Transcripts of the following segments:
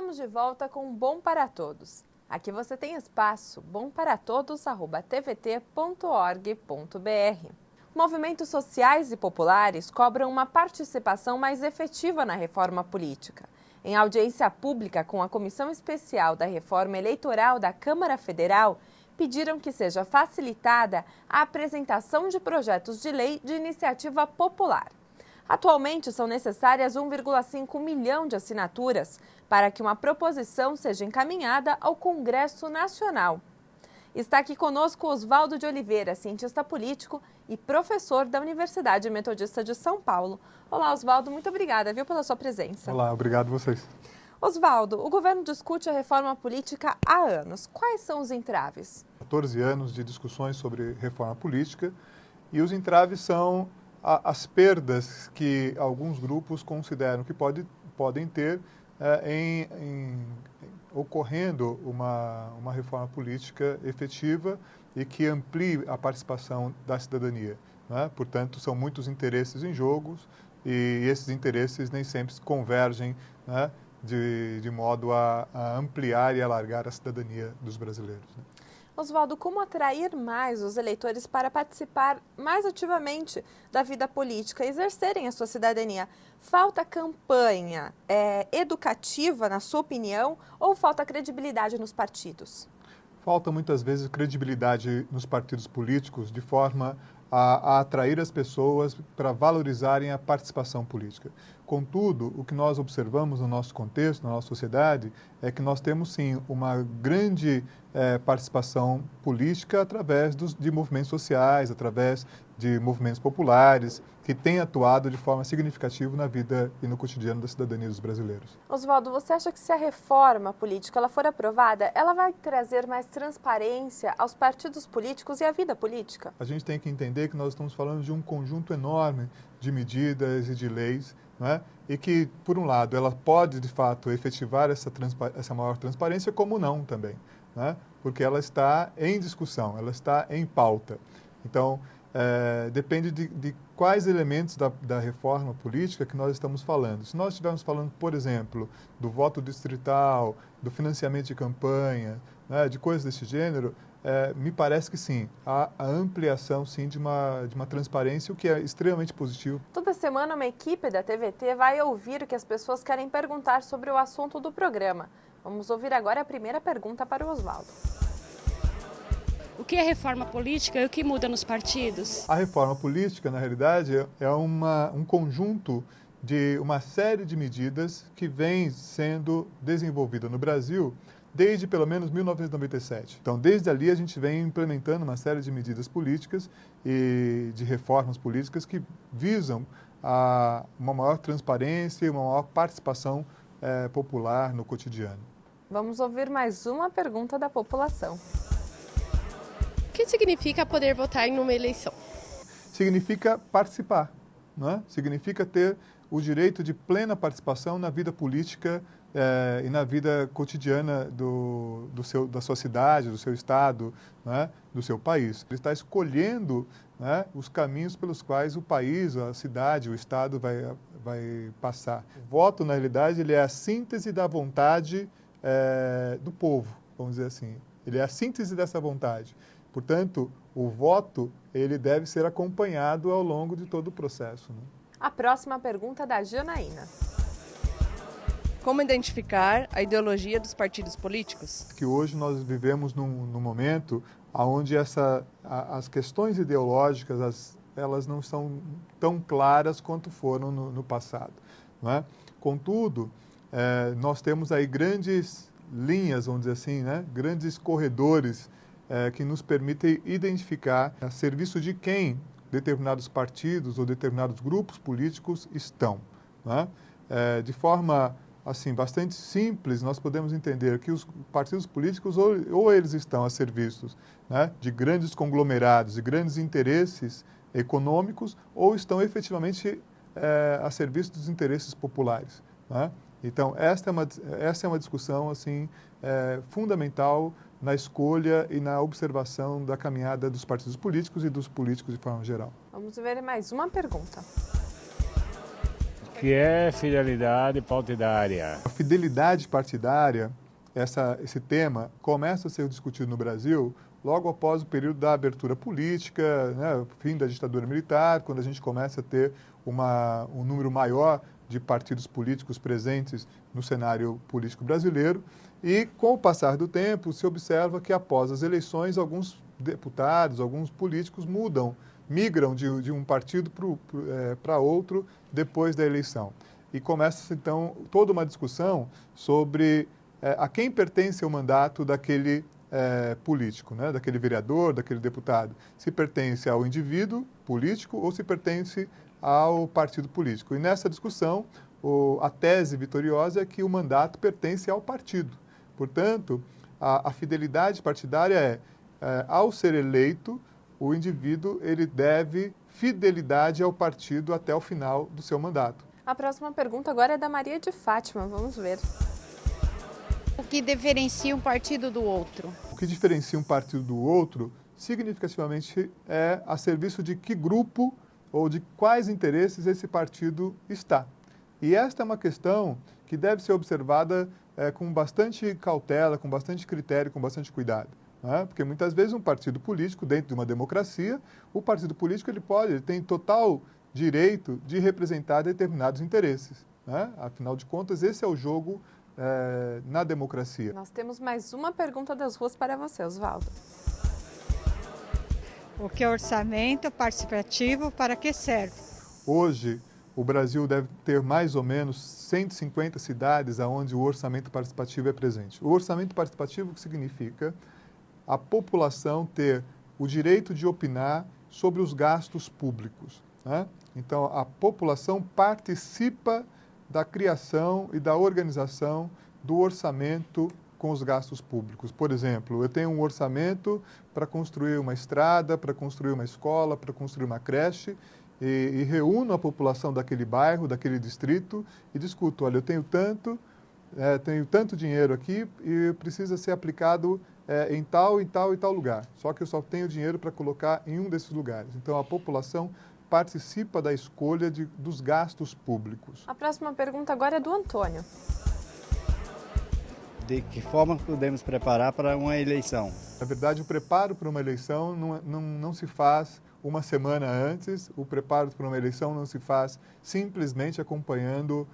Estamos de volta com Bom para Todos. Aqui você tem espaço bomparatodos@tvt.org.br. Movimentos sociais e populares cobram uma participação mais efetiva na reforma política. Em audiência pública com a Comissão Especial da Reforma Eleitoral da Câmara Federal, pediram que seja facilitada a apresentação de projetos de lei de iniciativa popular. Atualmente, são necessárias 1,5 milhão de assinaturas para que uma proposição seja encaminhada ao Congresso Nacional. Está aqui conosco Oswaldo de Oliveira, cientista político e professor da Universidade Metodista de São Paulo. Olá, Oswaldo, muito obrigada, pela sua presença. Olá, obrigado a vocês. Oswaldo, o governo discute a reforma política há anos. Quais são os entraves? 14 anos de discussões sobre reforma política e os entraves são as perdas que alguns grupos consideram que podem ter ocorrendo uma reforma política efetiva e que amplie a participação da cidadania, né? Portanto, são muitos interesses em jogo e esses interesses nem sempre convergem, né, de modo a ampliar e alargar a cidadania dos brasileiros, né? Oswaldo, como atrair mais os eleitores para participar mais ativamente da vida política e exercerem a sua cidadania? Falta campanha educativa, na sua opinião, ou falta credibilidade nos partidos? Falta muitas vezes credibilidade nos partidos políticos de forma a atrair as pessoas para valorizarem a participação política. Contudo, o que nós observamos no nosso contexto, na nossa sociedade, é que nós temos sim uma grande participação política através de movimentos sociais, através de movimentos populares, que têm atuado de forma significativa na vida e no cotidiano da cidadania dos brasileiros. Oswaldo, você acha que se a reforma política ela for aprovada, ela vai trazer mais transparência aos partidos políticos e à vida política? A gente tem que entender que nós estamos falando de um conjunto enorme de medidas e de leis, né? E que, por um lado, ela pode, de fato, efetivar essa maior transparência, como não também, né? Porque ela está em discussão, ela está em pauta. Então, depende de quais elementos da reforma política que nós estamos falando. Se nós estivermos falando, por exemplo, do voto distrital, do financiamento de campanha, né, de coisas desse gênero, me parece que sim, há a ampliação sim de uma transparência, o que é extremamente positivo. Toda semana uma equipe da TVT vai ouvir o que as pessoas querem perguntar sobre o assunto do programa. Vamos ouvir agora a primeira pergunta para o Oswaldo. O que é reforma política e o que muda nos partidos? A reforma política, na realidade, é um conjunto de uma série de medidas que vem sendo desenvolvida no Brasil desde pelo menos 1997. Então, desde ali a gente vem implementando uma série de medidas políticas e de reformas políticas que visam uma maior transparência e uma maior participação popular no cotidiano. Vamos ouvir mais uma pergunta da população. O que significa poder votar em uma eleição? Significa participar, né? Significa ter o direito de plena participação na vida política e na vida cotidiana da sua cidade, do seu estado, né, do seu país. Ele está escolhendo, né, os caminhos pelos quais o país, a cidade, o estado vai passar. O voto, na realidade, ele é a síntese da vontade do povo, vamos dizer assim. Ele é a síntese dessa vontade. Portanto, o voto ele deve ser acompanhado ao longo de todo o processo, né? A próxima pergunta é da Janaína. Como identificar a ideologia dos partidos políticos? Que hoje nós vivemos num momento onde as questões ideológicas elas não são tão claras quanto foram no passado, não é? Contudo, nós temos aí grandes linhas, vamos dizer assim, né? Grandes corredores que nos permitem identificar a serviço de quem determinados partidos ou determinados grupos políticos estão, né? De forma assim, bastante simples, nós podemos entender que os partidos políticos ou eles estão a serviço, né, de grandes conglomerados e grandes interesses econômicos ou estão efetivamente a serviço dos interesses populares, né? Então, essa é uma discussão assim, fundamental na escolha e na observação da caminhada dos partidos políticos e dos políticos de forma geral. Vamos ver mais uma pergunta. que é fidelidade partidária? A fidelidade partidária, esse tema, começa a ser discutido no Brasil logo após o período da abertura política, né, o fim da ditadura militar, quando a gente começa a ter um número maior de partidos políticos presentes no cenário político brasileiro. E, com o passar do tempo, se observa que, após as eleições, alguns deputados, alguns políticos migram de um partido para outro depois da eleição. E começa, então, toda uma discussão sobre a quem pertence o mandato daquele político, né? Daquele vereador, daquele deputado. Se pertence ao indivíduo político ou se pertence ao partido político. E nessa discussão, a tese vitoriosa é que o mandato pertence ao partido. Portanto, a fidelidade partidária ao ser eleito, o indivíduo ele deve fidelidade ao partido até o final do seu mandato. A próxima pergunta agora é da Maria de Fátima. Vamos ver. O que diferencia um partido do outro? O que diferencia um partido do outro, significativamente, é a serviço de que grupo ou de quais interesses esse partido está. E esta é uma questão que deve ser observada com bastante cautela, com bastante critério, com bastante cuidado. Né? Porque muitas vezes um partido político, dentro de uma democracia, o partido político ele tem total direito de representar determinados interesses. Né? Afinal de contas, esse é o jogo na democracia. Nós temos mais uma pergunta das ruas para você, Oswaldo. O que é orçamento participativo, para que serve? Hoje, o Brasil deve ter mais ou menos 150 cidades onde o orçamento participativo é presente. O orçamento participativo que significa a população ter o direito de opinar sobre os gastos públicos. Né? Então, a população participa da criação e da organização do orçamento com os gastos públicos. Por exemplo, eu tenho um orçamento para construir uma estrada, para construir uma escola, para construir uma creche, e reúno a população daquele bairro, daquele distrito, e discuto, olha, eu tenho tanto dinheiro aqui e precisa ser aplicado em tal e tal lugar. Só que eu só tenho dinheiro para colocar em um desses lugares. Então, a população participa da escolha dos gastos públicos. A próxima pergunta agora é do Antônio. De que forma podemos preparar para uma eleição? Na verdade, o preparo para uma eleição não se faz uma semana antes. O preparo para uma eleição não se faz simplesmente acompanhando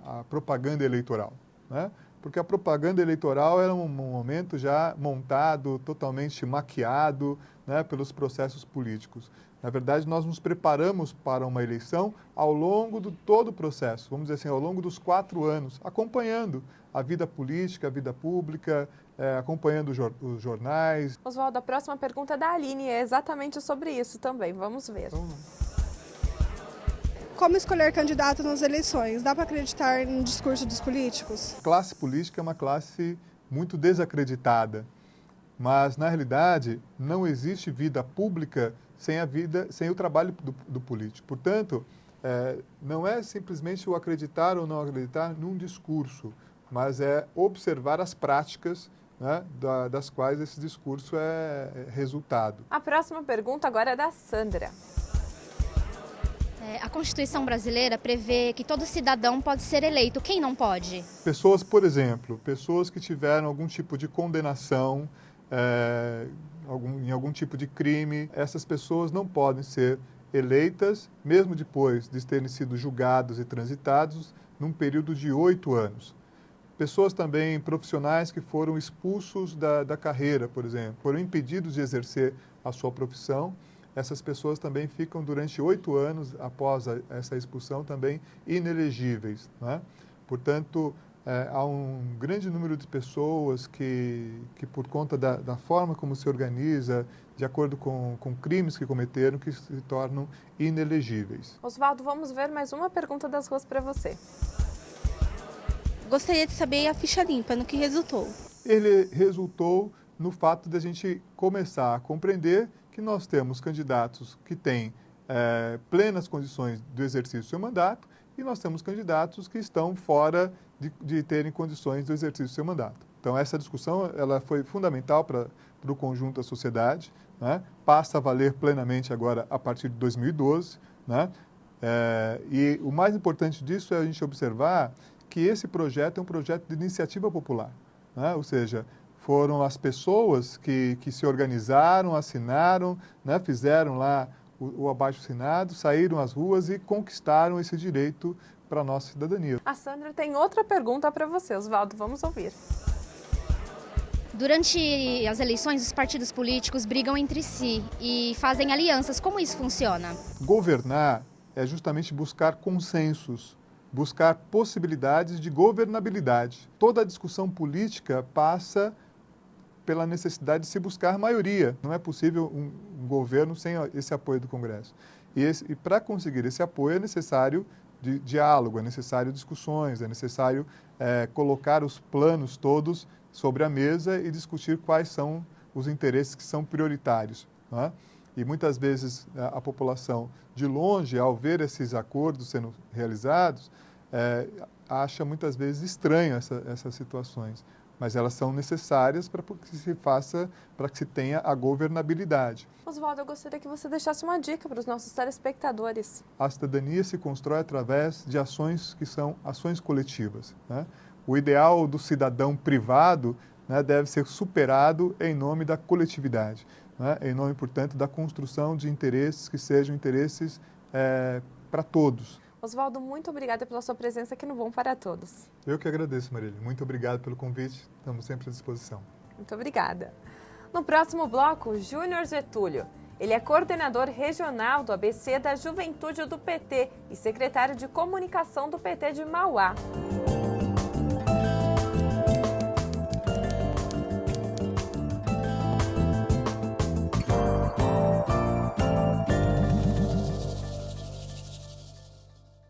a propaganda eleitoral, né? Porque a propaganda eleitoral era um momento já montado, totalmente maquiado, né, pelos processos políticos. Na verdade, nós nos preparamos para uma eleição ao longo de todo o processo, vamos dizer assim, ao longo dos 4 anos, acompanhando a vida política, a vida pública, acompanhando os jornais. Oswaldo, a próxima pergunta é da Aline, é exatamente sobre isso também. Vamos ver. Como escolher candidato nas eleições? Dá para acreditar no discurso dos políticos? A classe política é uma classe muito desacreditada, mas, na realidade, não existe vida pública sem o trabalho do político. Portanto, não é simplesmente o acreditar ou não acreditar num discurso, mas é observar as práticas, né, das quais esse discurso é resultado. A próxima pergunta agora é da Sandra. A Constituição brasileira prevê que todo cidadão pode ser eleito. Quem não pode? Pessoas, por exemplo, pessoas que tiveram algum tipo de condenação, em algum tipo de crime, essas pessoas não podem ser eleitas, mesmo depois de terem sido julgados e transitados, num período de 8 anos. Pessoas também profissionais que foram expulsos da carreira, por exemplo, foram impedidos de exercer a sua profissão. Essas pessoas também ficam durante 8 anos, após essa expulsão, também inelegíveis, né? Portanto, há um grande número de pessoas que por conta da forma como se organiza, de acordo com crimes que cometeram, que se tornam inelegíveis. Oswaldo, vamos ver mais uma pergunta das ruas para você. Gostaria de saber a ficha limpa, no que resultou. Ele resultou no fato de a gente começar a compreender que nós temos candidatos que têm plenas condições do exercício do seu mandato e nós temos candidatos que estão fora de terem condições do exercício do seu mandato. Então, essa discussão ela foi fundamental para o conjunto da sociedade, né? Passa a valer plenamente agora a partir de 2012, né? E o mais importante disso é a gente observar que esse projeto é um projeto de iniciativa popular, né? Ou seja, foram as pessoas que se organizaram, assinaram, né? Fizeram lá o abaixo-assinado, saíram às ruas e conquistaram esse direito para a nossa cidadania. A Sandra tem outra pergunta para você, Oswaldo, vamos ouvir. Durante as eleições, os partidos políticos brigam entre si e fazem alianças. Como isso funciona? Governar é justamente buscar consensos, buscar possibilidades de governabilidade. Toda a discussão política passa pela necessidade de se buscar maioria. Não é possível um governo sem esse apoio do Congresso. E para conseguir esse apoio é necessário diálogo, é necessário discussões, é necessário colocar os planos todos sobre a mesa e discutir quais são os interesses que são prioritários, né? E muitas vezes a população, de longe, ao ver esses acordos sendo realizados, acha muitas vezes estranho essas situações, mas elas são necessárias para que se tenha a governabilidade. Oswaldo, eu gostaria que você deixasse uma dica para os nossos telespectadores. A cidadania se constrói através de ações que são ações coletivas, né? O ideal do cidadão privado, né, deve ser superado em nome da coletividade, né? Em nome, portanto, da construção de interesses que sejam interesses para todos. Oswaldo, muito obrigada pela sua presença aqui no Bom para Todos. Eu que agradeço, Marília. Muito obrigado pelo convite. Estamos sempre à disposição. Muito obrigada. No próximo bloco, Júnior Getúlio. Ele é coordenador regional do ABC da Juventude do PT e secretário de comunicação do PT de Mauá.